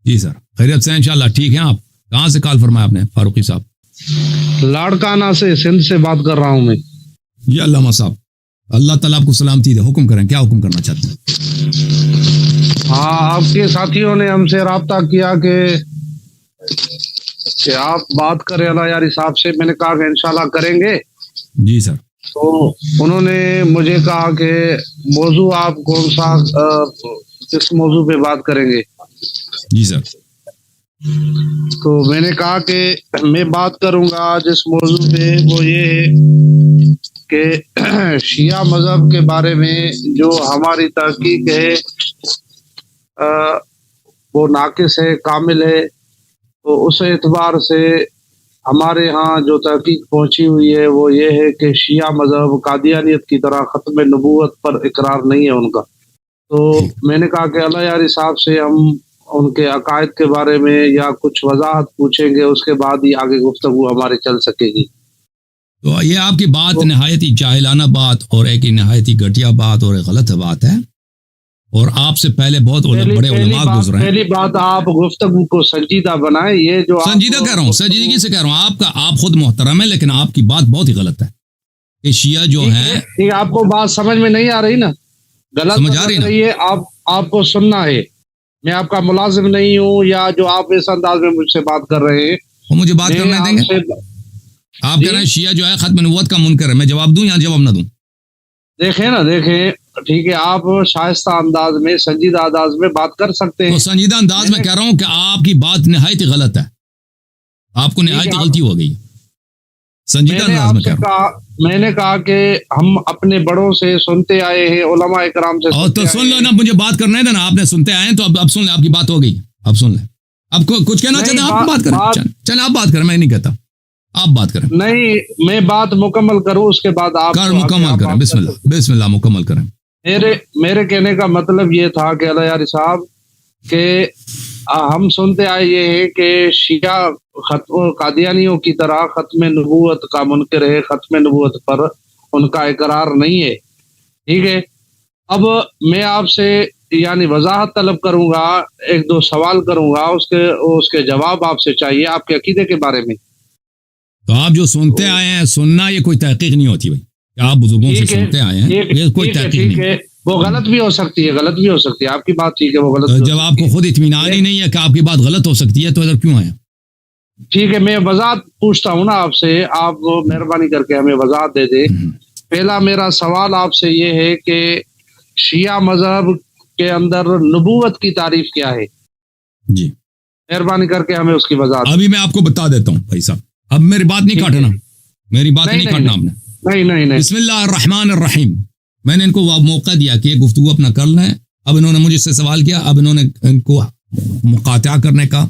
جی سر، خیریت سے انشاءاللہ، ٹھیک ہیں آپ؟ کہاں سے کال فرمایا آپ نے فاروقی صاحب؟ لاڑکانہ سے سندھ سے بات کر رہا ہوں میں. جی علامہ صاحب، اللہ تعالیٰ آپ کو سلامتی دے. حکم کریں، کیا حکم کرنا چاہتے ہیں؟ ہاں، آپ کے ساتھیوں نے ہم سے رابطہ کیا کہ آپ بات کریں اللہ یاری صاحب سے. میں نے کہا کہ انشاءاللہ کریں گے. جی سر. تو انہوں نے مجھے کہا کہ موضوع آپ کون سا، کس موضوع پہ بات کریں گے؟ جی سر. تو میں نے کہا کہ میں بات کروں گا جس موضوع پہ، وہ یہ ہے کہ شیعہ مذہب کے بارے میں جو ہماری تحقیق ہے وہ ناقص ہے، کامل ہے. تو اس اعتبار سے ہمارے ہاں جو تحقیق پہنچی ہوئی ہے وہ یہ ہے کہ شیعہ مذہب قادیانیت کی طرح ختم نبوت پر اقرار نہیں ہے ان کا. تو میں نے کہا کہ اللہ یاری صاحب سے ہم ان کے عقائد کے بارے میں یا کچھ وضاحت پوچھیں گے، اس کے بعد ہی آگے گفتگو ہماری چل سکے گی. تو یہ آپ کی بات نہایت ہی جاہلانہ بات اور ایک نہایت ہی گھٹیا بات اور ایک غلط بات ہے، اور آپ سے پہلے بہت بڑے علماء گزرے ہیں. پہلی بات آپ گفتگو کو سنجیدہ بنائیں. یہ جو سنجیدہ کہہ رہا ہوں، سنجیدگی سے کہہ رہا ہوں. آپ خود محترم ہے، لیکن آپ کی بات بہت ہی غلط ہے کہ شیعہ جو ہیں. ٹھیک ہے، آپ کو بات سمجھ میں نہیں آ رہی نا؟ غلط سمجھ آ رہی نا؟ ہے. آپ کو سننا ہے. میں آپ کا ملازم نہیں ہوں، یا جو آپ اس انداز میں مجھ سے بات کر رہے ہیں. وہ مجھے بات کرنے دیں گے؟ آپ کہہ رہے ہیں شیعہ جو ہے ختم نبوت کا منکر ہے، میں جواب دوں یا جواب نہ دوں؟ دیکھیں ٹھیک ہے، آپ شائستہ انداز میں، سنجیدہ انداز میں بات کر سکتے ہیں. تو سنجیدہ انداز میں کہہ رہا ہوں کہ آپ کی بات نہایت ہی غلط ہے، آپ کو نہایت غلطی ہو گئی. سنجیدہ انداز میں کہہ رہا ہوں. میں نے کہا کہ ہم اپنے بڑوں سے سنتے آئے ہیں، علماء اکرام سے. اور تو سن لو نا، مجھے بات کرنے دیں نا. آپ نے سنتے آئے ہیں تو اب سن لیں، آپ کی بات ہو گئی. اب سن لیں. اب کچھ کہنا چاہتے ہیں آپ؟ بات کریں. چلیں آپ بات کریں، میں نہیں کہتا، آپ بات کریں. نہیں، میں بات مکمل کروں اس کے بعد آپ مکمل کریں. بسم اللہ، بسم اللہ، مکمل کریں. میرے کہنے کا مطلب یہ تھا کہ اللہ یاری صاحب کہ ہم سنتے آئے یہ ہے کہ شیعہ قادیانیوں کی طرح ختم نبوت کا منکر ہے، ختم نبوت پر ان کا اقرار نہیں ہے. ٹھیک ہے، اب میں آپ سے یعنی وضاحت طلب کروں گا، ایک دو سوال کروں گا، اس کے جواب آپ سے چاہیے آپ کے عقیدے کے بارے میں. تو آپ جو سنتے آئے ہیں، سننا یہ کوئی تحقیق نہیں ہوتی بھائی. آپ بزرگوں سے سنتے آئے ہیں، یہ کوئی تحقیق نہیں ہے. وہ غلط بھی ہو سکتی ہے، آپ کی بات ٹھیک ہے، وہ غلط. جب آپ کو خود اطمینان ہی نہیں ہے کہ آپ کی بات غلط ہو سکتی ہے تو ادھر کیوں آئے؟ ٹھیک ہے، میں وضاحت پوچھتا ہوں نا آپ سے، آپ مہربانی کر کے ہمیں وضاحت دے دیں. پہلا میرا سوال آپ سے یہ ہے کہ شیعہ مذہب کے اندر نبوت کی تعریف کیا ہے؟ جی مہربانی کر کے ہمیں اس کی وضاحت. ابھی میں آپ کو بتا دیتا ہوں بھائی صاحب. اب میری بات نہیں کاٹنا، میری بات نہیں کاٹنا آپ نے. نہیں. بسم اللہ الرحمن الرحیم. میں نے ان کو موقع دیا کہ یہ گفتگو اپنا کر لیں. اب انہوں نے مجھ سے سوال کیا، اب انہوں نے ان کو مقاطعہ کرنے کا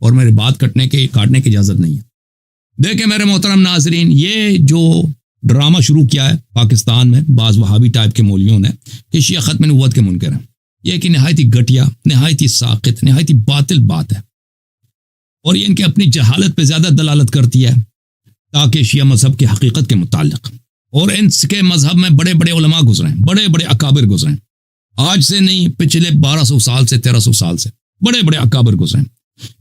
اور میری بات کاٹنے کی اجازت نہیں ہے. دیکھیں میرے محترم ناظرین، یہ جو ڈرامہ شروع کیا ہے پاکستان میں بعض وہابی ٹائپ کے مولویوں نے کہ شیعہ ختم نبوت کے منکر ہیں، یہ ایک نہایت ہی گھٹیا، نہایت ہی ساقط، نہایت ہی باطل بات ہے، اور یہ ان کے اپنی جہالت پہ زیادہ دلالت کرتی ہے تاکہ شیعہ مذہب کی حقیقت کے متعلق. اور ان کے مذہب میں بڑے بڑے علماء گزرے ہیں، بڑے بڑے اکابر گزرے ہیں. آج سے نہیں، پچھلے 1200 سال سے 1300 سال سے بڑے بڑے اکابر گزرے ہیں،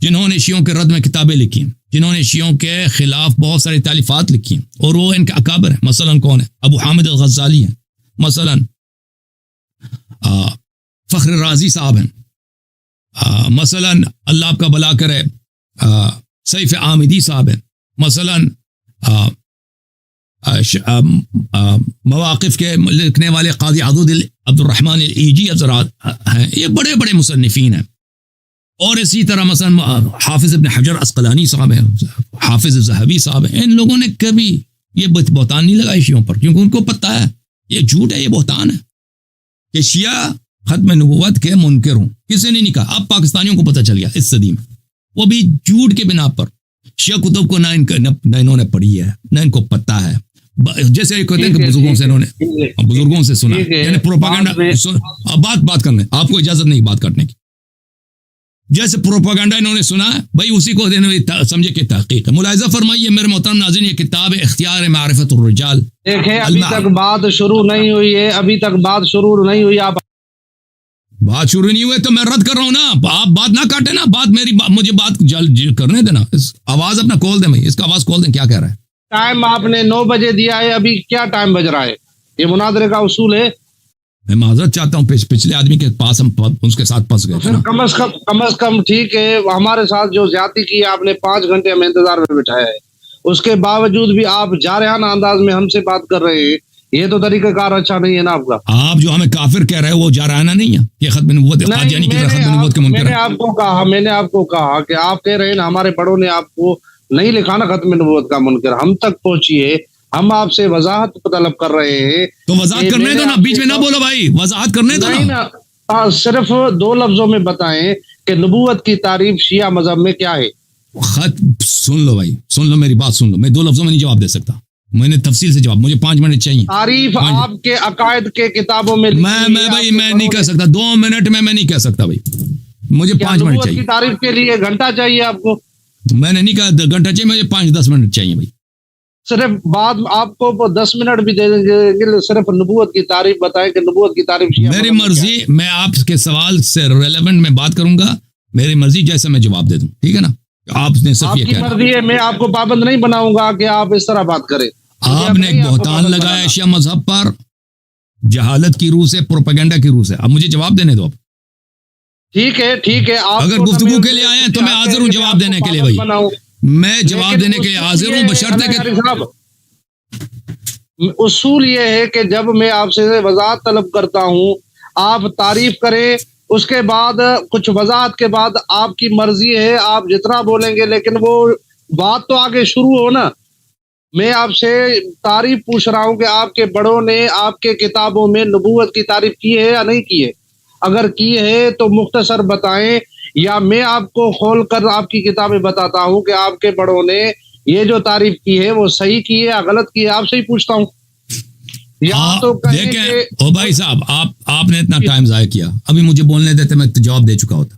جنہوں نے شیعوں کے رد میں کتابیں لکھی ہیں، جنہوں نے شیعوں کے خلاف بہت ساری تالیفات لکھی ہیں، اور وہ ان کے اکابر ہیں. مثلا کون ہے؟ ابو حامد الغزالی ہیں، مثلا فخر رازی صاحب ہیں، مثلا اللہ آپ کا بھلا کرے سیف عامدی صاحب ہیں، مثلا مواقف کے لکھنے والے قاضی عبد الرحمن العیجی حضرات ہیں، یہ بڑے بڑے مصنفین ہیں. اور اسی طرح مثلا حافظ ابن حجر عسقلانی صاحب ہیں، حافظ ذہبی صاحب ہیں. ان لوگوں نے کبھی یہ بہتان نہیں لگائی شیعوں پر، کیونکہ ان کو پتہ ہے یہ جھوٹ ہے، یہ بہتان ہے کہ شیعہ ختم نبوت کے منکر ہوں. کسی نے نہیں کہا. اب پاکستانیوں کو پتہ چل گیا اس صدی میں، وہ بھی جھوٹ کے بنا پر. شیعہ کتب کو نہ انہوں نے پڑھی ہے، نہ ان کو پتہ ہے. جیسے کہتے ہیں کہ بزرگوں سے سنا، یعنی پروپاگنڈا. بات کرنے آپ کو اجازت نہیں بات کرنے کی. جیسے پروپاگنڈا انہوں نے سنا ہے بھائی، اسی کو سمجھے کہ تحقیق ہے. ملاحظہ فرمائیے میرے محترم ناظرین، یہ کتاب اختیار معرفت الرجال. دیکھیں ابھی تک بات شروع نہیں ہوئی ہے، آپ بات شروع نہیں ہوئے تو میں رد کر رہا ہوں نا. آپ بات نہ کاٹے نا, مجھے بات کرنے دینا. آواز اپنا کھول دیں بھائی, اس کا آواز کھول دیں. کیا کہہ رہا ہے؟ ٹائم آپ نے 9 بجے دیا ہے, ابھی کیا ٹائم بج رہا ہے؟ یہ مناظرے کا اصول ہے. میں معذرت چاہتا ہوں پچھلے آدمی کے پاس ہم اس کے ساتھ پھنس گئے. پھر کم از کم ٹھیک ہے, ہمارے ساتھ جو زیادتی کی آپ نے 5 گھنٹے ہمیں انتظار میں بٹھایا ہے, اس کے باوجود بھی آپ جارحانہ انداز میں ہم سے بات کر رہے ہیں. یہ تو طریقہ کار اچھا نہیں ہے نا آپ کا. آپ جو ہمیں کافر کہہ رہے ہیں وہ جارحانہ نہیں ہے, یہ ختم نبوت قادیانی کی ختم نبوت کے منکر ہے. میں نے آپ کو کہا کہ آپ کہہ رہے ہیں نا ہمارے بڑوں نے آپ کو نہیں لکھا نا ختم نبوت کا منکر. ہم تک پہنچیے, ہم آپ سے وضاحت طلب کر رہے ہیں. تو وضاحت کرنے دو نا, بیچ میں نہ بولو بھائی, وضاحت کرنے دو نا. صرف 2 لفظوں میں بتائیں کہ نبوت کی تعریف شیعہ مذہب میں کیا ہے. خط سن لو بھائی, سن لو میری بات سن لو. میں 2 لفظوں میں نہیں جواب دے سکتا, میں نے تفصیل سے جواب, مجھے 5 منٹ چاہیے. تعریف آپ کے عقائد کے کتابوں میں بھائی میں نہیں کہہ سکتا 2 منٹ میں نہیں کہہ سکتا بھائی, مجھے 5 منٹ چاہیے. تعریف کے لیے گھنٹہ چاہیے آپ کو. میں نے نہیں کہا گھنٹہ چاہیے, مجھے 5-10 منٹ چاہیے بھائی. صرف بعد آپ کو 10 منٹ بھی دے دیں گے, صرف نبوت کی تعریف بتائیں کہ نبوت کی تعریف. میری مرضی, میں آپ کے سوال سے ریلیونٹ میں بات کروں گا, میری مرضی جیسے میں جواب دے دوں, ٹھیک ہے نا. آپ نے صرف یہ کہا, مرضی ہے, میں آپ کو پابند نہیں بناؤں گا کہ آپ اس طرح بات کریں. آپ نے ایک بہتان لگایا شیعہ مذہب پر, جہالت کی روح سے, پروپیگنڈا کی روح سے. اب مجھے جواب دینے دو. اب ٹھیک ہے, اگر گفتگو کے لیے آئے ہیں تو میں حاضر ہوں جواب دینے کے لیے بھائی, میں جواب دینے کے لیے حاضر ہوں, بشرطے کہ اصول یہ ہے کہ جب میں آپ سے وضاحت طلب کرتا ہوں آپ تعریف کریں, اس کے بعد کچھ وضاحت کے بعد آپ کی مرضی ہے, آپ جتنا بولیں گے, لیکن وہ بات تو آگے شروع ہو نا. میں آپ سے تعریف پوچھ رہا ہوں کہ آپ کے بڑوں نے آپ کے کتابوں میں نبوت کی تعریف کی ہے یا نہیں کی ہے. اگر کی ہے تو مختصر بتائیں, یا میں آپ کو کھول کر آپ کی کتابیں بتاتا ہوں کہ آپ کے بڑوں نے یہ جو تعریف کی ہے وہ صحیح کی ہے یا غلط کی ہے. آپ سے ہی پوچھتا ہوں. دیکھیں او بھائی صاحب, آپ نے اتنا ٹائم ضائع کیا, ابھی مجھے بولنے دیتے میں جواب دے چکا ہوتا.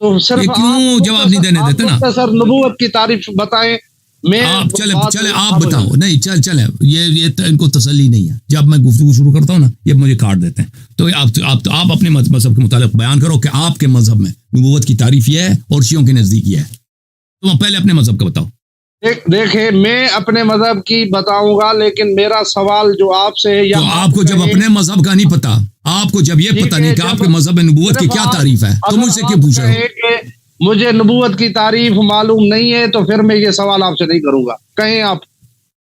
تو صرف کیوں جواب نہیں دینے دیتے نا. سر نبوت کی تعریف بتائیں. آپ چلے آپ بتاؤ. نہیں چلے, یہ ان کو تسلی نہیں ہے. جب میں گفتگو شروع کرتا ہوں نا یہ مجھے کاٹ دیتے ہیں. تو آپ اپنے مذہب کے متعلق بیان کرو کہ آپ کے مذہب میں نبوت کی تعریف یہ ہے اور شیعوں کے نزدیک یہ ہے. تو پہلے اپنے مذہب کا بتاؤ. دیکھیں میں اپنے مذہب کی بتاؤں گا, لیکن میرا سوال جو آپ سے ہے, تو آپ کو جب اپنے مذہب کا نہیں پتا, آپ کو جب یہ پتا نہیں کہ آپ کے مذہب میں نبوت کی کیا تعریف ہے, تو مجھ سے کیوں پوچھ رہے ہو؟ مجھے نبوت کی تعریف معلوم نہیں ہے تو پھر میں یہ سوال آپ سے نہیں کروں گا. کہیں آپ,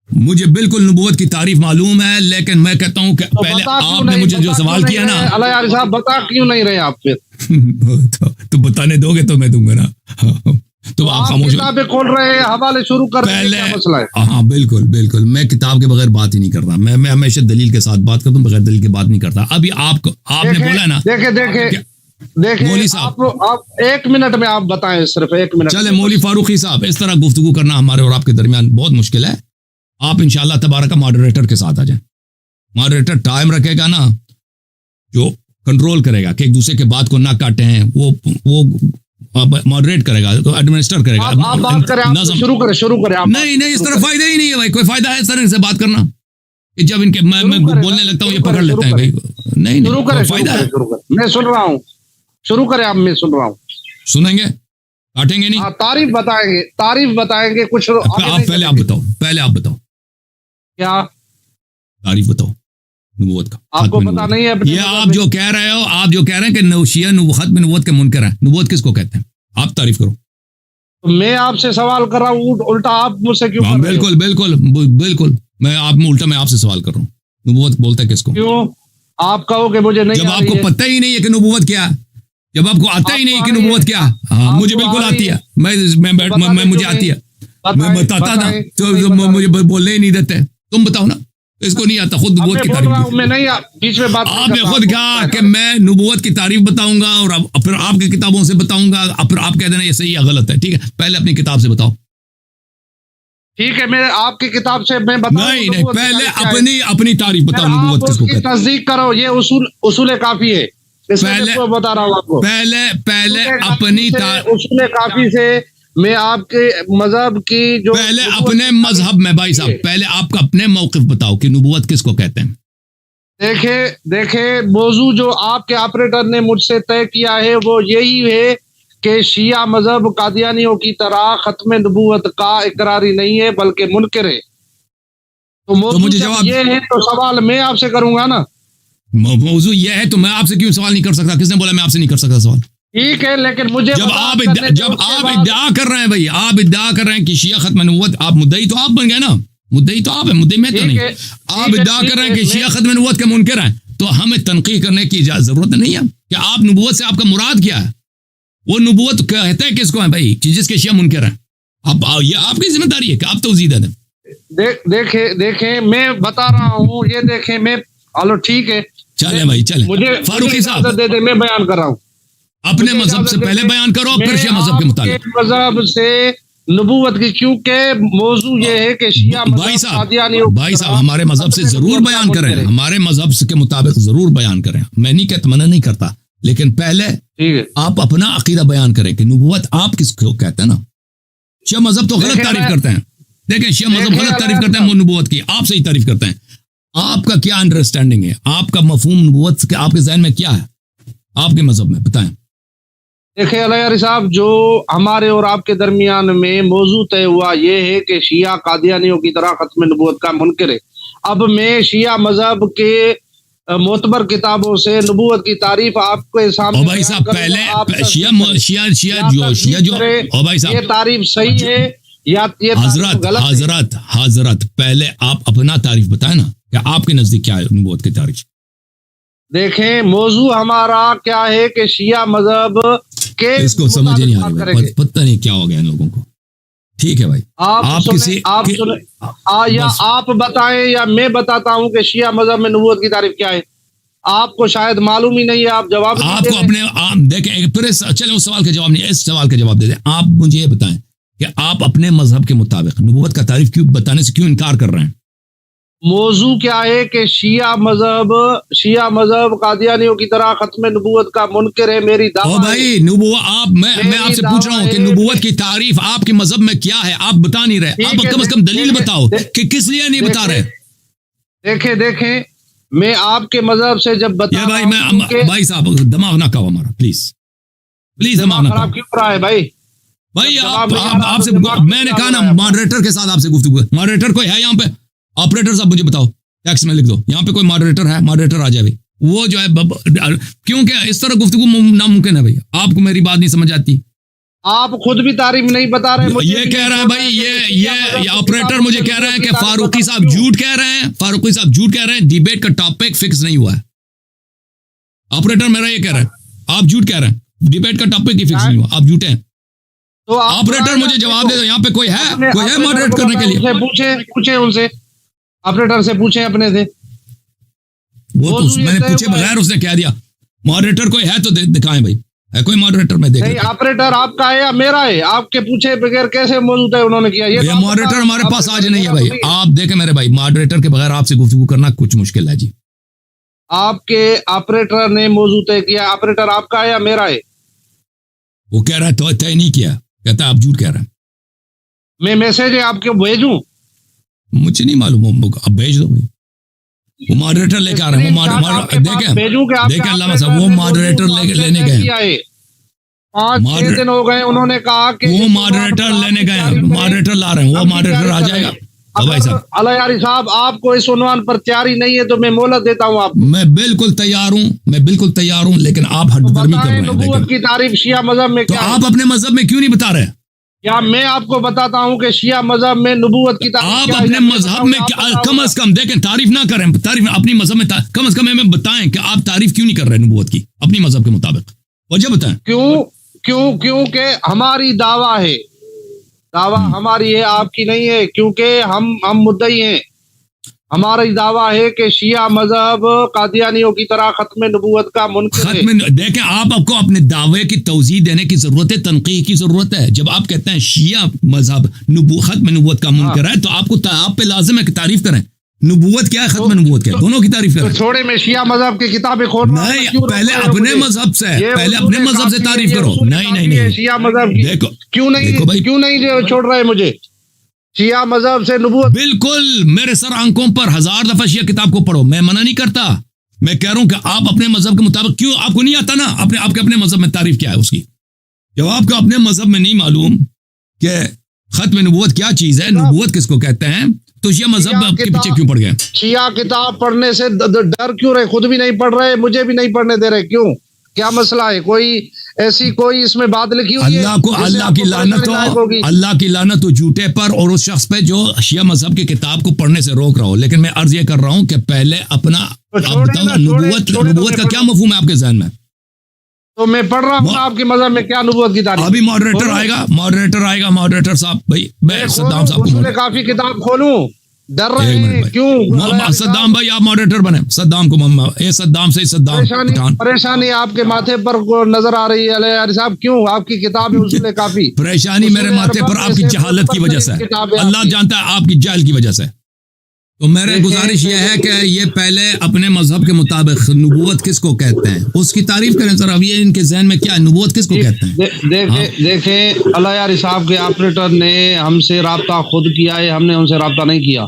مجھے بالکل نبوت کی تعریف معلوم ہے, لیکن میں کہتا ہوں کہ پہلے آپ نے مجھے جو سوال کیا نا, اللہ یار صاحب بتا کیوں نہیں رہے آپ پھر تو بتانے دو گے تو میں دوں گا نا. تو آپ خاموش کتابیں کھول رہے ہیں, حوالے شروع کر پہلے. کیا مسئلہ ہے؟ ہاں بالکل, میں کتاب کے بغیر بات ہی نہیں کرتا. میں ہمیشہ دلیل کے ساتھ بات کرتا ہوں, بغیر دلیل کی بات نہیں کرتا. ابھی آپ نے بولا نا. دیکھیں مولوی صاحب, آپ 1 منٹ میں آپ بتائیں, صرف 1 منٹ. چلے مولوی فاروقی صاحب, اس طرح گفتگو کرنا ہمارے اور آپ کے درمیان بہت مشکل ہے. آپ انشاءاللہ تبارک ماڈریٹر کے ساتھ آ جائیں. ماڈریٹر ٹائم رکھے گا نا, جو کنٹرول کرے گا کہ ایک دوسرے کے بات کو نہ کاٹے ہیں, وہ ماڈریٹ کرے گا, تو ایڈمنسٹر کرے گا. آپ بات کریں, شروع کریں. نہیں اس طرح فائدہ ہی نہیں ہے بھائی. کوئی فائدہ ہے اس طرح سے بات کرنا کہ جب ان کے میں بولنے لگتا ہوں یہ پکڑ لیتے ہیں بھائی. نہیں فائدہ ہے. میں سن رہا ہوں, شروع کریں آپ. میں سن رہا ہوں. سنیں گے, کاٹیں گے نہیں. تعریف بتائیں گے کچھ. پہلے آپ بتاؤ کیا تعریف بتاؤ نبوت کا. آپ کو پتا نہیں ہے یہ آپ جو کہہ رہے ہو, آپ جو کہہ رہے ہیں کہ شیعہ ختم نبوت کے منکر ہیں. نبوت کس کو کہتے ہیں؟ آپ تعریف کرو. میں آپ سے سوال کر رہا ہوں, الٹا آپ مجھ سے کیوں؟ بالکل میں آپ سے سوال کر رہا ہوں. نبوت بولتا ہے کس کو؟ کیوں آپ کہو کہ مجھے نہیں؟ جب آپ کو پتہ ہی نہیں ہے کہ نبوت کیا, جب آپ کو آتا ہی نہیں کہ نبوت کیا. ہاں مجھے بالکل آتی ہے, مجھے آتی ہے, میں بتاتا نا, تو مجھے بولنے ہی نہیں دیتے. تم بتاؤ نا, اس کو نہیں آتا. خود نبوت کی تعریف میں نہیں, بیچ میں بات آپ نے خود کہا کہ میں نبوت کی تعریف بتاؤں گا اور پھر آپ کی کتابوں سے بتاؤں گا, پھر آپ کہہ دینا یہ صحیح ہے غلط ہے. ٹھیک ہے, پہلے اپنی کتاب سے بتاؤ. ٹھیک ہے, میں آپ کی کتاب سے میں نہیں, پہلے اپنی تعریف بتاؤ. نبوت کس کو کہتے ہیں؟ تصدیق کرو, یہ اصول کافی ہے. بتا رہا ہوں آپ کو, پہلے اپنی اصول کافی سے میں آپ کے مذہب کی جو پہلے اپنے مذہب میں بھائی صاحب, پہلے آپ کا اپنے موقف بتاؤ کہ نبوت کس کو کہتے ہیں. دیکھیں موضوع جو آپ کے آپریٹر نے مجھ سے طے کیا ہے وہ یہی ہے کہ شیعہ مذہب قادیانیوں کی طرح ختم نبوت کا اقراری نہیں ہے بلکہ منکر ہے. تو موضوع مجھے جواب یہ ہے تو سوال میں آپ سے کروں گا نا. موضوع یہ ہے تو میں آپ سے کیوں سوال نہیں کر سکتا؟ کس نے بولا میں آپ سے نہیں کر سکتا سوال؟ ٹھیک ہے لیکن مجھے جب آپ ادعا کر رہے ہیں بھائی، آپ ادعا کر رہے ہیں کہ شیعہ ختم نبوت، آپ مدعی تو آپ بن گئے نا، مدعی تو آپ ہیں، مدعی میں تو نہیں. آپ ادعا کر رہے ہیں کہ شیعہ ختم نبوت کے منکر ہیں، تو ہمیں تنقید کرنے کی ضرورت نہیں ہے کہ آپ نبوت سے آپ کا مراد کیا ہے. وہ نبوت کہتے ہیں کس کو ہے بھائی؟ جس کے شیعہ منکر ہیں. یہ آپ کی ذمہ داری ہے کہ آپ توضیح دے دیں. دیکھیں میں بتا رہا ہوں، یہ دیکھیں میں ہلو ٹھیک ہے چلیں بھائی چلیں. مجھے فاروقی صاحب دے دے، میں بیان کر رہا ہوں. اپنے مذہب سے پہلے بیان کرو، پھر شیعہ مذہب کے مطابق. مذہب سے نبوت کی، کیونکہ موضوع یہ ہے کہ شیعہ بھائی صاحب ہمارے مذہب سے ضرور بیان کریں، ہمارے مذہب کے مطابق ضرور بیان کریں. میں نہیں کہتا، منع نہیں کرتا، لیکن پہلے آپ اپنا عقیدہ بیان کریں کہ نبوت آپ کس کو کہتے ہیں نا. شیعہ مذہب تو غلط تعریف کرتے ہیں. دیکھیں شیعہ مذہب غلط تعریف کرتے ہیں نبوت کی، آپ صحیح تعریف کرتے ہیں. آپ کا کیا انڈرسٹینڈنگ ہے؟ آپ کا مفہوم نبوت کے آپ کے ذہن میں کیا ہے آپ کے مذہب میں؟ بتائیں. دیکھیں علیہ صاحب، جو ہمارے اور آپ کے درمیان میں موضوع طے ہوا یہ ہے کہ شیعہ قادیانیوں کی طرح ختم نبوت کا منکر ہے. اب میں شیعہ مذہب کے معتبر کتابوں سے نبوت کی تعریف آپ کے سامنے بھائی صاحب پہلے شیعہ جو بھائی صاحب یہ تعریف صحیح ہے یا یہ حضرت پہلے آپ اپنا تعریف بتائیں نا کہ آپ کے نزدیک کیا ہے نبوت کی تعریف. دیکھیں موضوع ہمارا کیا ہے کہ شیعہ مذہب کے اس کو سمجھ نہیں آ رہی، پتہ نہیں کیا ہو گیا ان لوگوں کو. ٹھیک ہے بھائی، آپ بتائیں یا میں بتاتا ہوں کہ شیعہ مذہب میں نبوت کی تعریف کیا ہے. آپ کو شاید معلوم ہی نہیں ہے، آپ جواب آپ کو اپنے دیکھیں پھر چلے اس سوال کا جواب نہیں، اس سوال کا جواب دے دیں. آپ مجھے یہ بتائیں کہ آپ اپنے مذہب کے مطابق نبوت کا تعریف کیوں بتانے سے کیوں انکار کر رہے ہیں؟ موضوع کیا ہے کہ شیعہ مذہب قادیانیوں کی طرح ختم نبوت کا منکر ہے. میری دعویٰ بھائی نبوت میں آپ سے پوچھ رہا ہوں کہ نبوت کی تعریف آپ کے مذہب میں کیا ہے؟ آپ بتا نہیں رہے. آپ کم از کم دلیل بتاؤ کہ کس لیے نہیں بتا رہے. دیکھیں میں آپ کے مذہب سے جب بتا بھائی صاحب دماغ نہ کھاؤ ہمارا، پلیز دماغ نہ کھاؤ. کیوں رہا ہے بھائی آپ سے میں نے کہا نا ماڈریٹر کے ساتھ آپ سے گفتگو. ماڈریٹر کوئی ہے یہاں پہ؟ آپریٹر صاحب مجھے بتاؤ، ٹیکسٹ میں لکھ دو یہاں پہ کوئی ماڈریٹر ہے؟ ماڈریٹر آ جائے بھائی. وہ جو ہے کیونکہ اس طرح گفتگو ناممکن ہے بھائی. آپ کو میری بات نہیں سمجھ آتی. آپ خود بھی تعریف نہیں بتا رہے. یہ کہہ رہا ہے بھائی، یہ آپریٹر مجھے کہہ رہے ہیں کہ فاروقی صاحب جھوٹ کہہ رہے ہیں. ڈیبیٹ کا ٹاپک فکس نہیں ہوا ہے. آپریٹر میرا یہ کہہ رہا ہے آپ جھوٹ کہہ رہے ہیں. ڈیبیٹ کا ٹاپک ہی فکس نہیں ہوا، آپ جھوٹے ہیں. تو آپریٹر مجھے جواب دے دو، یہاں پہ کوئی ہے ماڈریٹ کرنے کے لیے؟ پوچھیں ان سے، آپریٹر سے پوچھیں اپنے سے. وہ تو میں نے پوچھے بغیر اس نے کہہ دیا. ماڈریٹر کوئی ہے تو دکھائیں بھائی، ہے کوئی ماڈریٹر؟ میں دیکھ نہیں، آپریٹر آپ کا ہے یا میرا ہے؟ آپ کے پوچھے بغیر کیسے موجود ہے انہوں نے کیا؟ یہ ماڈریٹر ہمارے پاس آج نہیں ہے بھائی. آپ دیکھیں میرے بھائی، ماڈریٹر کے بغیر آپ سے گفتگو کرنا کچھ مشکل ہے جی. آپ کے آپریٹر نے موضوع طے کیا. آپریٹر آپ کا ہے یا میرا ہے؟ وہ کہہ رہا ہے تو طے نہیں کیا، کہتا ہے آپ جھوٹ کہہ رہے ہیں. میں میسج ہے آپ کو بھیجوں؟ مجھے نہیں معلوم، اب بھیج دو بھائی. وہ ماڈریٹر لے کے آ رہے ہیں. دیکھیں علامہ صاحب، وہ ماڈریٹر لینے گئے. 5-6 دن ہو گئے، انہوں نے کہا کہ وہ ماڈریٹر لینے گئے، ماڈریٹر لا رہے ہیں. وہ ماڈریٹر آ جائے گا. علیاری صاحب آپ کو اس عنوان پر تیاری نہیں ہے تو میں مہلت دیتا ہوں آپ. میں بالکل تیار ہوں، لیکن آپ ہٹ درمی کر رہے ہیں. نبوت کی تعریف شیعہ مذہب میں کیا؟ آپ اپنے مذہب میں کیوں نہیں بتا رہے؟ یا میں آپ کو بتاتا ہوں کہ شیعہ مذہب میں نبوت کی تعریف آپ اپنے مذہب میں کم از کم دیکھیں، تعریف نہ کریں. تعریف اپنی مذہب میں کم از کم ہمیں بتائیں کہ آپ تعریف کیوں نہیں کر رہے نبوت کی اپنی مذہب کے مطابق. وجہ بتائیں. کیونکہ ہماری دعویٰ ہے، دعویٰ ہماری ہے، آپ کی نہیں ہے. کیونکہ ہم مدعی ہیں. ہماری دعویٰ ہے کہ شیعہ مذہب قادیانیوں کی طرح ختم نبوت کا منکر ہے. دیکھیں آپ کو اپنے دعوے کی توضیح دینے کی ضرورت ہے، تنقیح کی ضرورت ہے. جب آپ کہتے ہیں شیعہ مذہب ختم نبوت کا منکر ہے تو آپ پہ لازم ہے کہ تعریف کریں. نبوت کیا ہے، ختم نبوت کیا ہے، دونوں کی تعریف کریں. چھوڑے میں شیعہ مذہب کی کتابیں کھول رہا ہوں. نہیں، پہلے اپنے مذہب سے تعریف کرو. نہیں شیعہ مذہب دیکھو کیوں نہیں چھوڑ رہے مجھے شیعہ مذہب سے نبوت. بالکل، میرے سر آنکھوں پر 1000 دفعہ شیعہ کتاب کو پڑھو، میں منع نہیں کرتا. میں کہہ رہا ہوں کہ آپ اپنے مذہب کے مطابق کیوں آپ کو نہیں آتا نا آپ کے اپنے مذہب میں تعریف کیا ہے اس کی؟ جب آپ کو اپنے مذہب میں نہیں معلوم کہ ختم نبوت کیا چیز ہے, نبوت کس کو کہتے ہیں, تو شیعہ مذہب آپ کے پیچھے کیوں پڑ گئے؟ شیعہ کتاب پڑھنے سے ڈر کیوں رہے؟ خود بھی نہیں پڑھ رہے, مجھے بھی نہیں پڑھنے دے رہے, کیوں؟ کیا مسئلہ ہے؟ کوئی ایسی کوئی اس میں بات لکھی ہوئی ہے؟ اللہ کی لعنت ہو, اللہ کی لعنت ہو جھوٹے پر اور اس شخص پہ جو شیعہ مذہب کی کتاب کو پڑھنے سے روک رہا ہو. لیکن میں عرض یہ کر رہا ہوں کہ پہلے اپنا نبوت کا کیا مفہوم ہے آپ کے ذہن میں؟ تو میں پڑھ رہا ہوں آپ کے مذہب میں کیا نبوت کی تعریف. ابھی ماڈریٹر آئے گا ماڈریٹر صاحب. بھائی میں صدام صاحب کو کافی کتاب کھولوں, ڈر رہے ہیں کیوں؟ صدام بھائی آپ ماڈریٹر بنے, صدام کو صدام سے صدام پریشانی آپ کے ماتھے پر نظر آ رہی ہے علی صاحب, کیوں؟ آپ کی کتاب ہے اصول کافی. پریشانی میرے ماتھے پر آپ کی جہالت کی وجہ سے, اللہ جانتا ہے آپ کی جہل کی وجہ سے. تو میرے گزارش یہ ہے کہ یہ پہلے اپنے مذہب کے مطابق نبوت کس کو کہتے ہیں اس کی تعریف کریں سر. اب یہ ان کے ذہن میں کیا ہے نبوت کس کو کہتے ہیں؟ دیکھیں اللہ یار صاحب کے آپریٹر نے ہم سے رابطہ خود کیا ہے, ہم نے ان سے رابطہ نہیں کیا.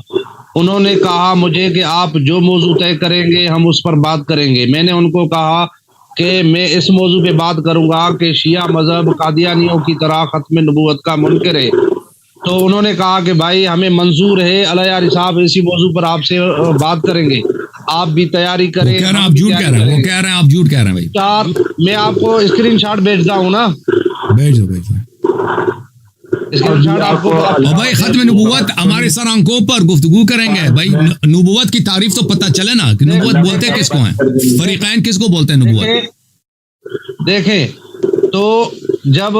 انہوں نے کہا مجھے کہ آپ جو موضوع طے کریں گے ہم اس پر بات کریں گے. میں نے ان کو کہا کہ میں اس موضوع پہ بات کروں گا کہ شیعہ مذہب قادیانیوں کی طرح ختم نبوت کا منکر ہے. تو انہوں نے کہا کہ بھائی ہمیں منظور ہے, اللہ یار صاحب اسی موضوع پر آپ سے بات کریں گے, آپ بھی تیاری کریں. آپ جھوٹ کہہ رہے ہیں, وہ کہہ رہے ہیں آپ جھوٹ کہہ رہے ہیں بھائی. چار میں آپ کو اسکرین شاٹ بھیجتا ہوں نا, بھیج دو اسکرین شاٹ آپ کو. بھائی ختم نبوت ہمارے سر آنکھوں پر گفتگو کریں گے بھائی. نبوت کی تعریف تو پتہ چلے نا کہ نبوت بولتے کس کو ہیں, فریقین کس کو بولتے ہیں نبوت. دیکھیں تو جب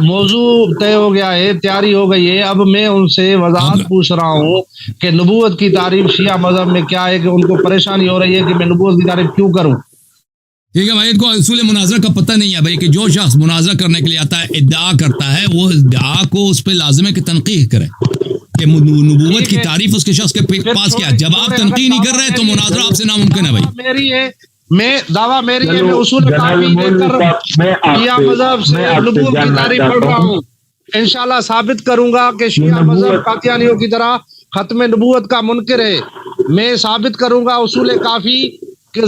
موضوع طے ہو گیا ہے, تیاری ہو گئی ہے, اب میں ان سے وضاحت پوچھ رہا ہوں کہ نبوت کی تعریف شیعہ مذہب میں کیا ہے, کہ ان کو پریشانی ہو رہی ہے کہ میں نبوت کی تعریف کیوں کروں. ٹھیک ہے بھائی, ان کو اصول مناظرہ کا پتہ نہیں ہے بھائی, کہ جو شخص مناظرہ کرنے کے لیے آتا ہے ادعا کرتا ہے, وہ ادعا کو اس پہ لازم ہے کہ تنقیح کرے کہ نبوت کی تعریف اس کے شخص کے پاس کیا ہے. جب آپ تنقیح نہیں کر رہے تو مناظرہ آپ سے ناممکن ہے بھائی. میری ہے, میں دعویٰ میری ہے, میں اصول کافی لے کر شیعہ مذہب سے نبوت کی تعریف پڑھ رہا ہوں. انشاءاللہ ثابت کروں گا کہ شیعہ مذہب قادیانیوں کی طرح ختم نبوت کا منکر ہے. میں ثابت کروں گا اصول کافی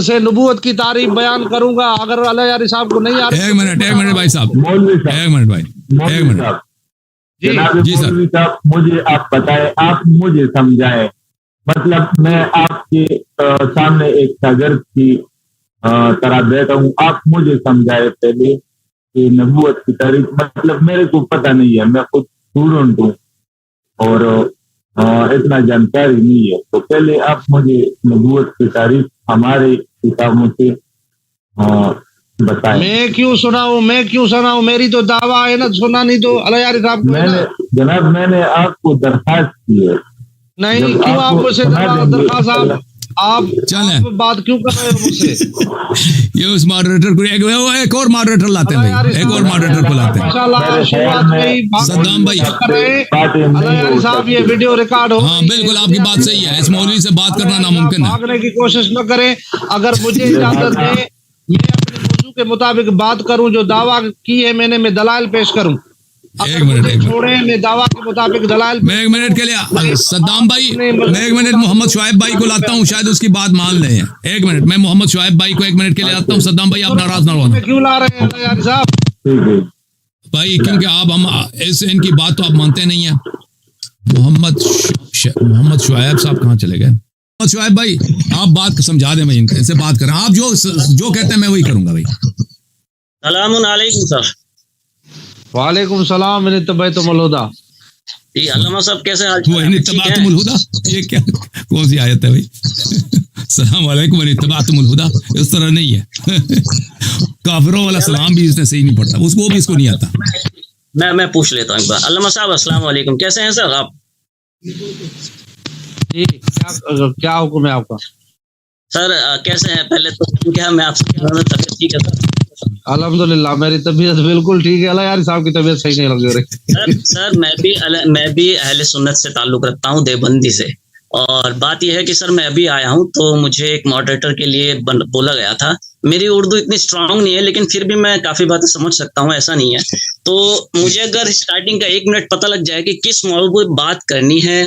سے نبوت کی تعریف بیان کروں گا. اگر اللہ یار صاحب کو نہیں آ رہا. ایک منٹ بھائی صاحب, ایک منٹ بھائی, ایک منٹ. جی سر, مجھے آپ بتائیں, آپ مجھے سمجھائیں. مطلب میں آپ کے سامنے ایک شاگرد کی طرح بیٹھا ہوں, آپ مجھے سمجھائے پہلے کہ نبوت کی تعریف. مطلب میرے کو پتہ نہیں ہے, میں خود اسٹوڈنٹ ہوں اور اتنا جانکاری نہیں ہے, تو پہلے آپ مجھے نبوت کی تعریف ہمارے کتابوں سے بتائیں. میں کیوں سناؤں, میری تو دعویٰ ہے نا, سنا نہیں تو اللہ یار صاحب میں نے جناب میں نے آپ کو درخواست کی ہے. نہیں, کیوں آپ مجھ سے درخواست, آپ بات کیوں کر رہے ہو مجھ سے؟ یہ اس ماڈریٹر کو ایک اور ماڈریٹر لاتے ہیں بھائی, ایک اور ماڈریٹر کو لاتے ہیں. صدام بھائی صاحب یہ ویڈیو ریکارڈ ہو. ہاں بالکل آپ کی بات صحیح ہے, اس مولوی سے بات کرنا ناممکن ہے. بھاگنے کی کوشش نہ کریں. اگر مجھے اجازت دیں میں اپنے موضوع کے مطابق بات کروں, جو دعویٰ کی ہے میں دلائل پیش کروں. ایک منٹ چھوڑیں, میں دعویٰ کے مطابق دلائل. میں ایک منٹ کے لیے صدام بھائی, میں ایک منٹ محمد شعیب بھائی کو لاتا ہوں, شاید اس کی بات مان لیں. ایک منٹ, میں محمد شعیب بھائی کو ایک منٹ کے لیے لاتا ہوں. صدام بھائی آپ ناراض نہ ہونا. کیوں لا رہے ہیں یار صاحب بھائی, کیونکہ آپ ان کی بات تو آپ مانتے نہیں ہیں. محمد شعیب صاحب کہاں چلے گئے؟ محمد شعیب بھائی آپ بات سمجھا دیں, میں ان سے بات کریں, آپ جو کہتے ہیں میں وہی کروں گا بھائی. السلام علیکم سر. وعلیکم السلام. میں طبیعتم الہدا. جی علامہ صاحب کیسے حال اتبعتم الہدا, یہ کیا کون سی آیت ہے بھائی؟ السلام علیکم اتبعتم الہدا, اس طرح نہیں ہے. کافروں والا سلام بھی اس نے صحیح نہیں پڑھتا, اس کو بھی اس کو نہیں آتا. میں پوچھ لیتا ہوں ایک بار. علامہ صاحب السلام علیکم, کیسے ہیں سر آپ؟ جی کیا حکم ہے آپ کا سر؟ کیسے ہیں پہلے تو کیا میں آپ سے طبیعت ٹھیک ہے سر؟ الحمدللہ میری طبیعت بالکل ٹھیک ہے. اللہ یار صاحب کی طبیعت صحیح نہیں لگ رہی. سر میں بھی اہل سنت سے تعلق رکھتا ہوں, دیوبندی سے. اور بات یہ ہے کہ سر میں ابھی آیا ہوں تو مجھے ایک ماڈریٹر کے لیے بولا گیا تھا. میری اردو اتنی اسٹرانگ نہیں ہے لیکن پھر بھی میں کافی باتیں سمجھ سکتا ہوں, ایسا نہیں ہے. تو مجھے اگر اسٹارٹنگ کا 1 منٹ پتہ لگ جائے کہ کس موضوع پہ بات کرنی ہے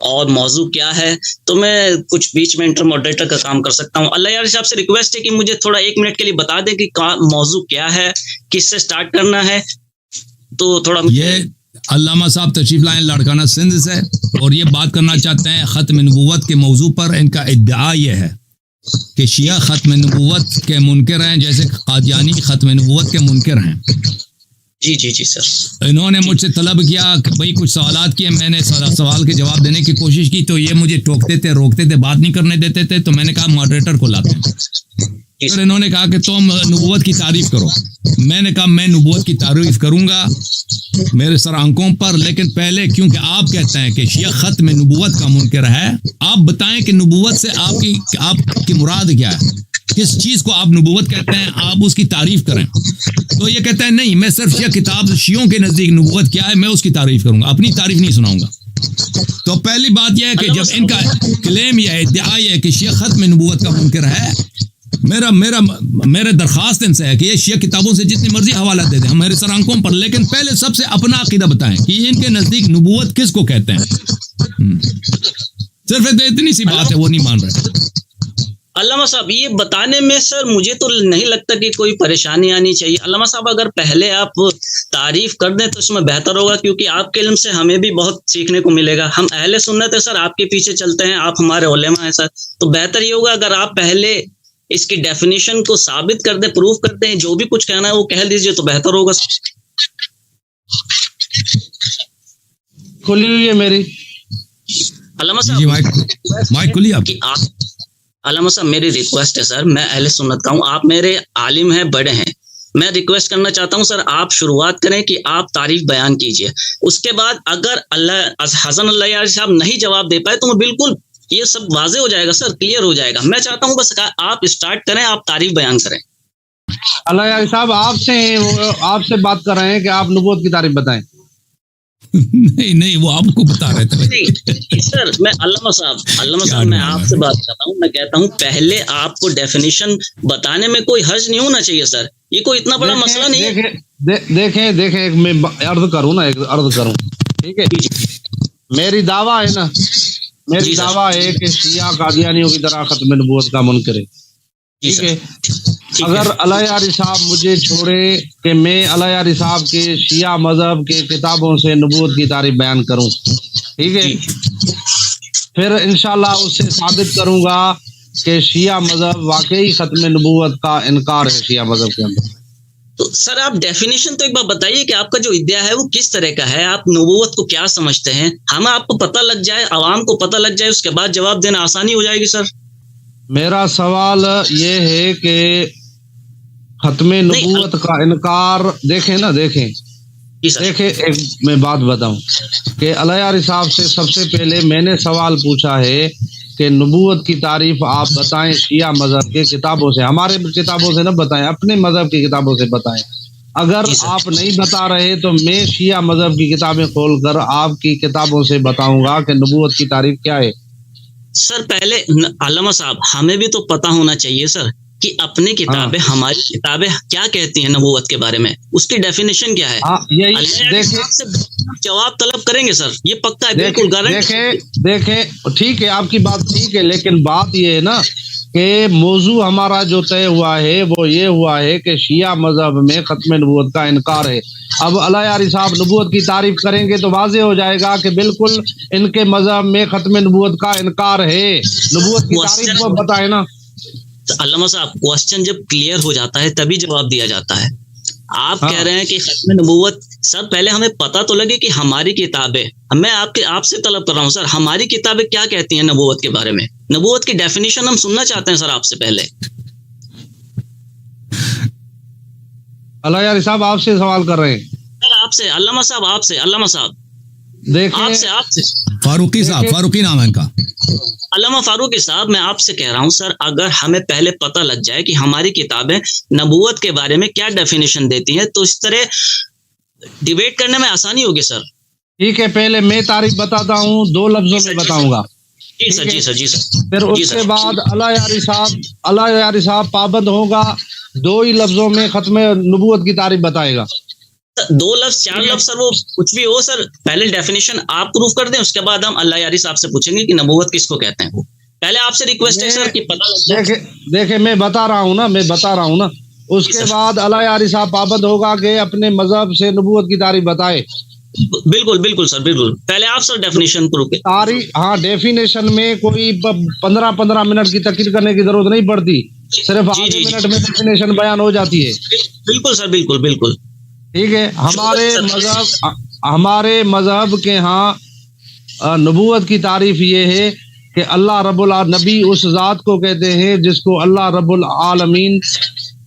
اور موضوع کیا ہے، تو میں کچھ بیچ میں انٹر ماڈریٹر کا کام کر سکتا ہوں. اللہ یار صاحب سے ریکویسٹ ہے کہ مجھے تھوڑا 1 منٹ کے لیے بتا دیں کہ موضوع کیا ہے، کس سے سٹارٹ کرنا ہے. تو تھوڑا یہ علامہ صاحب تشریف لائیں لاڑکانہ سندھ سے، اور یہ بات کرنا چاہتے ہیں ختم نبوت کے موضوع پر. ان کا ادعا یہ ہے کہ شیعہ ختم نبوت کے منکر ہیں، جیسے قادیانی ختم نبوت کے منکر ہیں. جی سر. انہوں نے مجھ سے طلب کیا کہ بھائی کچھ سوالات کیے، میں نے سوال کے جواب دینے کی کوشش کی تو یہ مجھے ٹوکتے تھے، روکتے تھے، بات نہیں کرنے دیتے تھے. تو میں نے کہا ماڈریٹر کو لاتے ہیں. پھر انہوں نے کہا کہ تم نبوت کی تعریف کرو. میں نے کہا میں نبوت کی تعریف کروں گا میرے سر آنکھوں پر، لیکن پہلے کیونکہ آپ کہتے ہیں کہ شیعہ ختم نبوت کا منکر ہے، آپ بتائیں کہ نبوت سے آپ کی مراد کیا ہے، کس چیز کو آپ نبوت کہتے ہیں، آپ اس کی تعریف کریں. تو یہ کہتا ہے نہیں، میں صرف یہ کتاب شیعوں کے نزدیک نبوت کیا ہے میں اس کی تعریف کروں گا، اپنی تعریف نہیں سناؤں گا. تو پہلی بات یہ ہے کہ جب ان کا کلیم یہ ہے، ادعا یہ ہے کہ شیعہ ختم نبوت کا منکر ہے، میرا درخواست ان سے ہے کہ یہ شیعہ کتابوں سے جتنی مرضی حوالہ دے دیں، ہم میرے سر آنکھوں پر، لیکن پہلے سب سے اپنا عقیدہ بتائیں کہ ان کے نزدیک نبوت کس کو کہتے ہیں. صرف اتنی سی بات ہے، وہ نہیں مان رہے. علامہ صاحب یہ بتانے میں سر مجھے تو نہیں لگتا کہ کوئی پریشانی آنی چاہیے. علامہ صاحب اگر پہلے آپ تعریف کر دیں تو اس میں بہتر ہوگا، کیونکہ آپ کے علم سے ہمیں بھی بہت سیکھنے کو ملے گا. ہم اہل سنت ہے سر، آپ کے پیچھے چلتے ہیں، آپ ہمارے علماء ہیں سر. تو بہتر یہ ہوگا اگر آپ پہلے اس کی ڈیفینیشن کو ثابت کر دیں، پروف کر دیں، جو بھی کچھ کہنا ہے وہ کہہ دیجئے تو بہتر ہوگا. کھلی ہوئی ہے میری. علامہ جی مائک کھلی آپ. علامہ صاحب میری ریکویسٹ ہے سر، میں اہل سنت کا ہوں، آپ میرے عالم ہیں، بڑے ہیں، میں ریکویسٹ کرنا چاہتا ہوں سر آپ شروعات کریں کہ آپ تعریف بیان کیجئے. اس کے بعد اگر حسن اللہ یار صاحب نہیں جواب دے پائے تو میں بالکل یہ سب واضح ہو جائے گا سر، کلیئر ہو جائے گا. میں چاہتا ہوں بس آپ اسٹارٹ کریں، آپ تعریف بیان کریں. اللہ یار صاحب آپ سے بات کر رہے ہیں کہ آپ نبوت کی تعریف بتائیں. نہیں وہ آپ کو بتا رہے تھے سر. میں علامہ صاحب میں آپ سے بات کرتا ہوں، میں کہتا ہوں پہلے آپ کو ڈیفینیشن بتانے میں کوئی حرج نہیں ہونا چاہیے سر، یہ کوئی اتنا بڑا مسئلہ نہیں ہے. دیکھیں میں عرض کروں ٹھیک ہے. میری دعویٰ ہے نا، میری دعویٰ ہے کہ شیعہ قادیانیوں کی طرح ختم نبوت کا منکر ہے. ٹھیک ہے. اگر اللہ یاری صاحب مجھے چھوڑے کہ میں اللہ یاری صاحب کے شیعہ مذہب کے کتابوں سے نبوت کی تعریف بیان کروں، ٹھیک ہے، پھر انشاءاللہ اس سے ثابت کروں گا کہ شیعہ مذہب واقعی ختم نبوت کا انکار ہے شیعہ مذہب کے اندر. تو سر آپ ڈیفینیشن تو ایک بار بتائیے کہ آپ کا جو ادعا ہے وہ کس طرح کا ہے، آپ نبوت کو کیا سمجھتے ہیں، ہمیں آپ کو پتہ لگ جائے، عوام کو پتہ لگ جائے، اس کے بعد جواب دینا آسانی ہو جائے گی سر. میرا سوال یہ ہے کہ ختم نبوت کا انکار دیکھیں ایک میں بات بتاؤں کہ اللہ یار صاحب سے سب سے پہلے میں نے سوال پوچھا ہے کہ نبوت کی تعریف آپ بتائیں شیعہ مذہب کے کتابوں سے، ہمارے کتابوں سے نہ بتائیں، اپنے مذہب کی کتابوں سے بتائیں. اگر آپ نہیں بتا رہے تو میں شیعہ مذہب کی کتابیں کھول کر آپ کی کتابوں سے بتاؤں گا کہ نبوت کی تعریف کیا ہے. سر پہلے علامہ صاحب ہمیں بھی تو پتہ ہونا چاہیے سر کہ اپنی کتابیں ہماری کتابیں کیا کہتی ہیں نبوت کے بارے میں، اس کی ڈیفینیشن کیا ہے. جواب طلب کریں گے سر، یہ پکا ہے بالکل گارنٹی. دیکھیں ٹھیک ہے، آپ کی بات ٹھیک ہے، لیکن بات یہ ہے نا کہ موضوع ہمارا جو طے ہوا ہے وہ یہ ہوا ہے کہ شیعہ مذہب میں ختم نبوت کا انکار ہے. اب اللہ یاری صاحب نبوت کی تعریف کریں گے تو واضح ہو جائے گا کہ بالکل ان کے مذہب میں ختم نبوت کا انکار ہے. نبوت کی تعریف کو بتائے نا. علامہ صاحب کوسچن جب کلیئر ہو جاتا ہے تبھی جواب دیا جاتا ہے. آپ کہہ رہے ہیں کہ ختم نبوت، سر پہلے ہمیں پتہ تو لگے کہ ہماری کتابیں، میں آپ سے طلب کر رہا ہوں سر ہماری کتابیں کیا کہتی ہیں نبوت کے بارے میں، نبوت کی ڈیفینیشن ہم سننا چاہتے ہیں سر آپ سے پہلے. اللہ یار صاحب آپ سے سوال کر رہے ہیں سر، آپ سے علامہ صاحب، آپ سے علامہ صاحب، دیکھیں آپ سے فاروقی صاحب، فاروقی نام ہے ان کا، علامہ فاروقی صاحب. میں آپ سے کہہ رہا ہوں سر اگر ہمیں پہلے پتہ لگ جائے کہ ہماری کتابیں نبوت کے بارے میں کیا ڈیفینیشن دیتی ہیں تو اس طرح ڈیبیٹ کرنے میں آسانی ہوگی سر. ٹھیک ہے، پہلے میں تعریف بتاتا ہوں، 2 لفظوں میں بتاؤں گا. جی سر. پھر اس کے بعد اللہ یاری صاحب پابند ہوگا 2 ہی لفظوں میں ختم نبوت کی تعریف بتائے گا. دو لفظ چار لفظ سر وہ کچھ بھی ہو سر، پہلے ڈیفینیشن آپ پروف کر دیں، اس کے بعد ہم اللہ یاری صاحب سے پوچھیں گے کہ نبوت کس کو کہتے ہیں. وہ پہلے آپ سے ریکویسٹ ہے سر کہ پتہ لگ جائے. دیکھیں میں بتا رہا ہوں نا اس کے بعد اللہ یاری صاحب پابند ہوگا کہ اپنے مذہب سے نبوت کی تعریف بتائے. بالکل سر، بالکل. پہلے آپ سر ڈیفینیشن پروف کریں. تعریف ہاں ڈیفینیشن میں کوئی 15 منٹ کی تقریر کرنے کی ضرورت نہیں پڑتی، صرف آدھے منٹ میں ڈیفینیشن بیان ہو جاتی ہے. بالکل سر، بالکل. ٹھیک ہے. ہمارے مذہب کے ہاں نبوت کی تعریف یہ ہے کہ اللہ رب العالمین، نبی اس ذات کو کہتے ہیں جس کو اللہ رب العالمین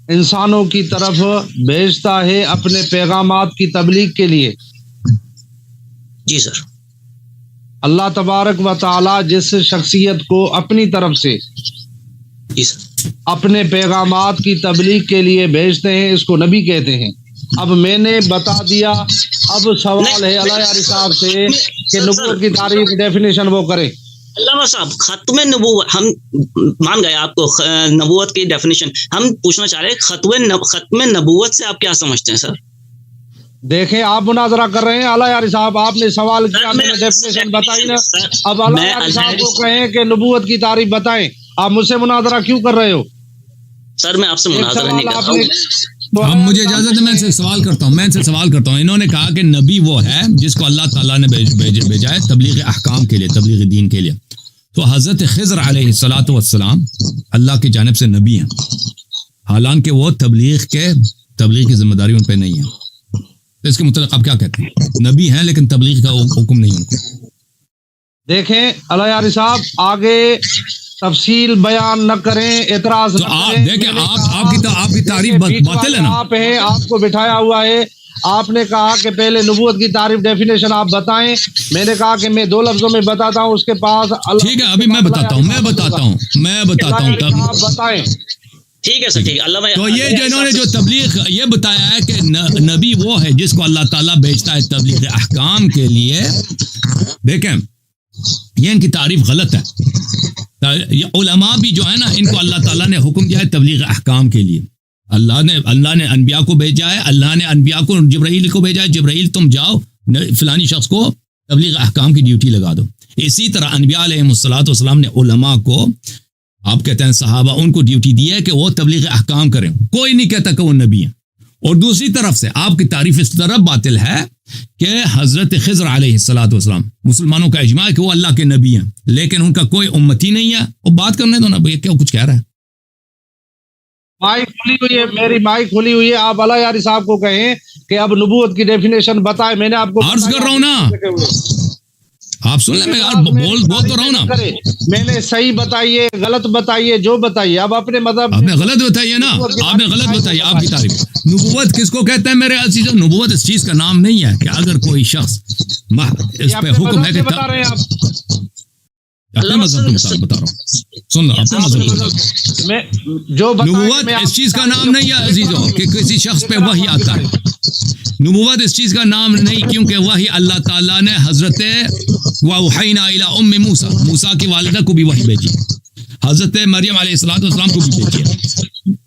انسانوں کی طرف بھیجتا ہے اپنے پیغامات کی تبلیغ کے لیے. جی سر. اللہ تبارک و تعالی جس شخصیت کو اپنی طرف سے جی سر اپنے پیغامات کی تبلیغ کے لیے بھیجتے ہیں، اس کو نبی کہتے ہیں. اب میں نے بتا دیا، اب سوال ہے اللہ یاری صاحب سے کہ نبوت کی تعریف ڈیفینیشن وہ کرے. علامہ صاحب، ختم نبوت ہم مان گئے، آپ کو نبوت کی ڈیفینیشن ہم پوچھنا چاہ رہے ہیں، ختم نبوت سے آپ کیا سمجھتے ہیں سر؟ دیکھیں آپ مناظرہ کر رہے ہیں اللہ یاری صاحب، آپ نے سوال کیا، میں نے ڈیفینیشن بتائی نا. اب اللہ یاری صاحب کو کہیں کہ نبوت کی تعریف بتائیں، آپ مجھ سے مناظرہ کیوں کر رہے ہو؟ سر میں آپ سے مناظرہ نہیں کر رہا ہوں. اب مجھے اجازت ہے، میں ان سے سوال کرتا ہوں. انہوں نے کہا کہ نبی وہ ہے جس کو اللہ تعالیٰ نے بھیجا ہے تبلیغ احکام کے لیے، تبلیغ دین کے لیے. تو حضرت خضر علیہ الصلاۃ والسلام اللہ کی جانب سے نبی ہیں، حالانکہ وہ تبلیغ کی ذمہ داری ان پہ نہیں ہے. تو اس کے متعلق آپ کیا کہتے ہیں؟ نبی ہیں لیکن تبلیغ کا حکم نہیں ان کو. دیکھیں اللہ یاری صاحب آگے تفصیل بیان نہ کریں، اعتراض نہ آپ کریں. دیکھیں آپ کی تعریف باطل ہے نا. آپ کو بٹھایا ہوا ہے، آپ نے کہا کہ پہلے نبوت کی تعریف ڈیفینیشن آپ بتائیں. میں نے کہا کہ میں 2 لفظوں میں بتاتا ہوں، اس کے پاس ٹھیک ہے ابھی میں بتاتا ہوں آپ بتائیں. ٹھیک ہے سر، ٹھیک ہے. اللہ تو یہ جو انہوں نے جو تبلیغ یہ بتایا ہے کہ نبی وہ ہے جس کو اللہ تعالیٰ بھیجتا ہے تبلیغ احکام کے لیے. دیکھیں یہ ان کی تعریف غلط ہے. علماء بھی جو ہے نا، ان کو اللہ تعالیٰ نے حکم دیا ہے تبلیغ احکام کے لیے. اللہ نے انبیاء کو بھیجا ہے، اللہ نے انبیاء کو جبرائیل کو بھیجا ہے، جبرائیل تم جاؤ فلانی شخص کو تبلیغ احکام کی ڈیوٹی لگا دو. اسی طرح انبیاء علیہ الصلوۃ والسلام نے علماء کو، آپ کہتے ہیں صحابہ، ان کو ڈیوٹی دی ہے کہ وہ تبلیغ احکام کریں. کوئی نہیں کہتا کہ وہ نبی ہیں. اور دوسری طرف سے آپ کی تعریف اس طرح باطل ہے کہ حضرت خضر علیہ الصلوۃ والسلام مسلمانوں کا اجماع ہے کہ وہ اللہ کے نبی ہیں، لیکن ان کا کوئی امتی نہیں ہے. وہ بات کرنے دو نا بھائی، کیا کچھ کہہ رہا ہے. مائک کھلی ہوئی ہے، میری مائک کھلی ہوئی ہے. آپ اللہ یاری صاحب کو کہیں کہ اب نبوت کی ڈیفینیشن بتائیں. میں نے آپ کو عرض کر رہا ہوں نا، آپ سن لیں، میں بول تو رہا ہوں نا. میں نے صحیح بتائیے، غلط بتائیے، جو بتائیے. اب اپنے مذہب آپ نے غلط بتائیے نا، آپ نے غلط بتائی. آپ کی تعریف نبوت کس کو کہتے ہیں میرے عزیزو؟ نبوت اس چیز کا نام نہیں ہے کہ اگر کوئی شخص اس پہ حکم ہے کہ بتا رہے ہیں آپ اپنے مذہب کے بتا رہا ہوں. سن لو، اپنے مذہب میں جو نبوت اس چیز کا نام نہیں ہے عزیزو کہ کسی شخص پہ وحی آتا ہے. نبوت اس چیز کا نام نہیں، کیونکہ وحی اللہ تعالیٰ نے حضرت وَأَوْحَيْنَا إِلَىٰ أُمِّ موسیٰ کی والدہ کو بھی وحی بھیجی، حضرت مریم علیہ السلام کو بھی بھیجی.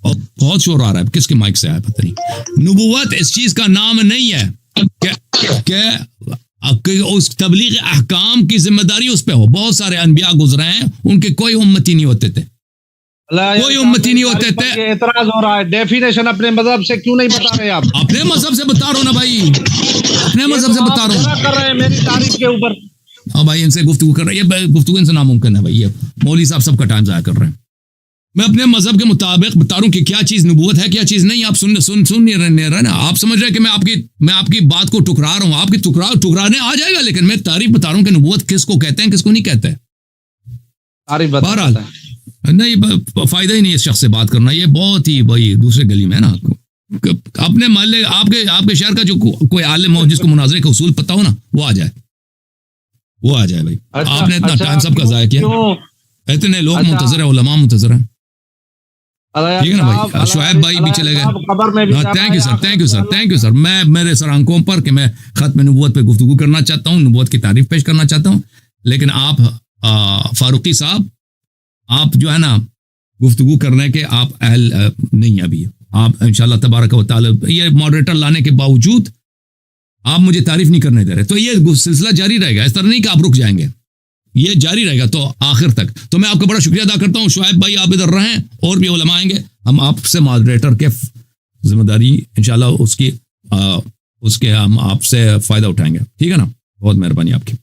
اور بہت شور آ رہا ہے، کس کے مائک سے آیا پتہ نہیں. نبوت اس چیز کا نام نہیں ہے کہ اس تبلیغ احکام کی ذمہ داری اس پہ ہو. بہت سارے انبیاء گزرے ہیں، ان کے کوئی امتی نہیں ہوتے تھے، کوئی امتی نہیں ہوتے تھے. اعتراض ہو رہا ہے، ڈیفینیشن اپنے مذہب سے کیوں نہیں بتا رہے آپ؟ اپنے مذہب سے بتا رہا ہوں نا بھائی، اپنے مذہب سے بتا رہا ہوں. کر رہے ہیں میری تعریف کے اوپر. ہاں بھائی، ان سے گفتگو کر رہے ہیں، یہ گفتگو ان سے ناممکن ہے بھائی. یہ مولوی صاحب سب کا ٹائم ضائع کر رہے ہیں. میں اپنے مذہب کے مطابق بتا رہا ہوں کہ کیا چیز نبوت ہے، کیا چیز نہیں. آپ سن نہیں رہے نا. آپ سمجھ رہے ہیں کہ میں آپ کی بات کو ٹکرا رہا ہوں. آپ کی ٹکرانے آ جائے گا، لیکن میں تعریف بتا رہا ہوں کہ نبوت کس کو کہتے ہیں، کس کو نہیں کہتے. بہرحال نہیں، فائدہ ہی نہیں اس شخص سے بات کرنا. یہ بہت ہی بھائی دوسرے گلی میں ہے نا. اپنے محلے آپ کے شہر کا جو کوئی عالم ہو جس کو مناظرے کا اصول پتہ ہو نا، وہ آ جائے بھائی. آپ نے اتنا ٹائم سب کا ضائع کیا، اتنے لوگ منتظر ہیں، علماء منتظر ہیں. ٹھیک ہے نا بھائی. شعیب بھائی بھی چلے گئے. Thank you sir. میں میرے سر آنکھوں پر کہ میں ختم نبوت پہ گفتگو کرنا چاہتا ہوں، نبوت کی تعریف پیش کرنا چاہتا ہوں، لیکن آپ فاروقی صاحب، آپ جو ہے نا گفتگو کرنے کے آپ اہل نہیں ابھی. آپ انشاءاللہ تبارک و تعالی یہ ماڈریٹر لانے کے باوجود آپ مجھے تعریف نہیں کرنے دے رہے. تو یہ سلسلہ جاری رہے گا, اس طرح نہیں کہ آپ رک جائیں گے, یہ جاری رہے گا تو آخر تک. تو میں آپ کا بڑا شکریہ ادا کرتا ہوں. شعیب بھائی آپ ادھر رہیں, اور بھی علماء آئیں گے, ہم آپ سے ماڈریٹر کے ذمہ داری انشاءاللہ اس کے ہم آپ سے فائدہ اٹھائیں گے. ٹھیک ہے نا, بہت مہربانی آپ کی.